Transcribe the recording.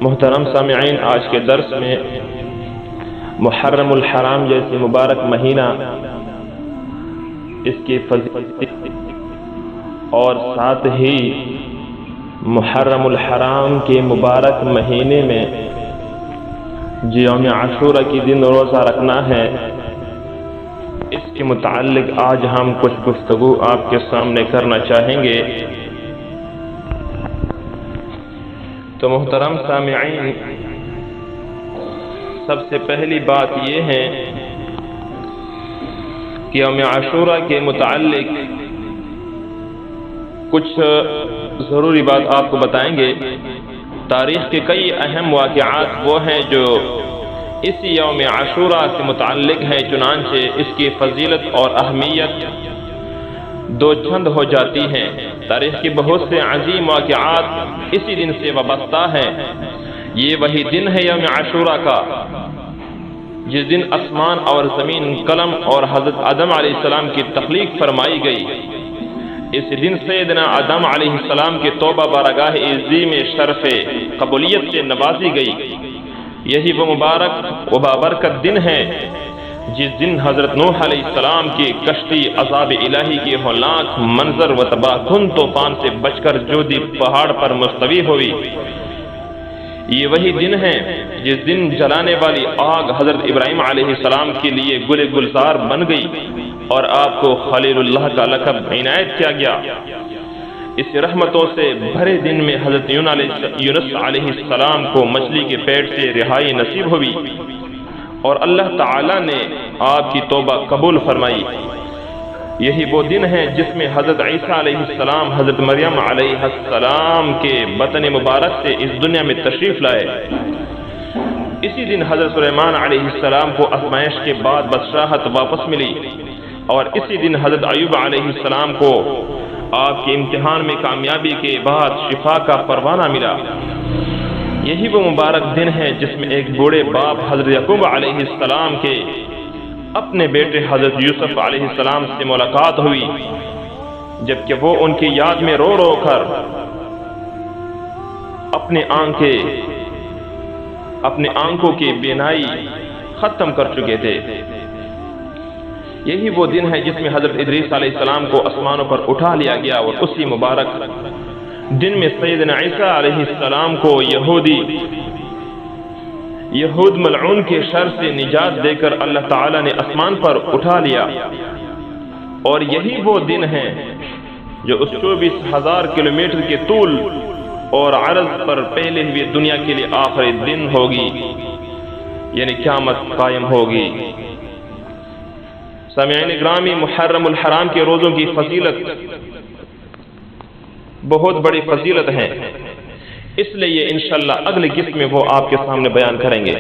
محترم سامعین، آج کے درس میں محرم الحرام جیسی مبارک مہینہ، اس کی فضیلت اور ساتھ ہی محرم الحرام کے مبارک مہینے میں جو یوم عاشورہ کے دن روزہ رکھنا ہے، اس کے متعلق آج ہم کچھ گفتگو آپ کے سامنے کرنا چاہیں گے۔ تو محترم سامعین، سب سے پہلی بات یہ ہے کہ یوم عاشورہ کے متعلق کچھ ضروری بات آپ کو بتائیں گے۔ تاریخ کے کئی اہم واقعات وہ ہیں جو اسی یوم عاشورہ سے متعلق ہیں، چنانچہ اس کی فضیلت اور اہمیت دو چند ہو جاتی ہیں۔ تاریخ کے بہت سے عظیم واقعات اسی دن سے وابستہ ہیں۔ یہ وہی دن ہے یوم عاشورہ کا جس دن آسمان اور زمین، قلم اور حضرت آدم علیہ السلام کی تخلیق فرمائی گئی۔ اس دن سیدنا آدم علیہ السلام کی توبہ بارگاہ عظیم شرف قبولیت سے نوازی گئی۔ یہی وہ مبارک و بابرکت دن ہے جس دن حضرت نوح علیہ السلام کی کشتی عذاب الہی کے ہولناک منظر و تباہ کن طوفان سے بچ کر جودی پہاڑ پر مستوی ہوئی۔ یہ وہی دن ہے جس دن جلانے والی آگ حضرت ابراہیم علیہ السلام کے لیے گل گلزار بن گئی اور آپ کو خلیل اللہ کا لقب عنایت کیا گیا۔ اس رحمتوں سے بھرے دن میں حضرت یونس علیہ السلام کو مچھلی کے پیٹ سے رہائی نصیب ہوئی اور اللہ تعالی نے آپ کی توبہ قبول فرمائی۔ یہی وہ دن ہے جس میں حضرت عیسیٰ علیہ السلام حضرت مریم علیہ السلام کے بطن مبارک سے اس دنیا میں تشریف لائے۔ اسی دن حضرت سلیمان علیہ السلام کو آزمائش کے بعد بادشاہت واپس ملی اور اسی دن حضرت ایوب علیہ السلام کو آپ کے امتحان میں کامیابی کے بعد شفا کا پروانہ ملا۔ یہی وہ مبارک دن ہے جس میں ایک بوڑھے باپ حضرت یعقوب علیہ السلام کے اپنے بیٹے حضرت یوسف علیہ السلام سے ملاقات ہوئی، جبکہ وہ ان کی یاد میں رو رو کر اپنے آنکھوں کی بینائی ختم کر چکے تھے۔ یہی وہ دن ہے جس میں حضرت ادریس علیہ السلام کو آسمانوں پر اٹھا لیا گیا اور اسی مبارک دن میں سیدنا عیسیٰ علیہ السلام کو یہود ملعون کے شر سے نجات دے کر اللہ تعالی نے آسمان پر اٹھا لیا۔ اور یہی وہ دن ہے جو اس 24,000 کلومیٹر کے طول اور عرض پر پہلے ہوئے دنیا کے لیے آخری دن ہوگی، یعنی قیامت قائم ہوگی۔ سامعین گرامی، محرم الحرام کے روزوں کی فضیلت بہت بڑی فضیلت ہے، اس لیے انشاءاللہ اگلی قسط میں وہ آپ کے سامنے بیان کریں گے۔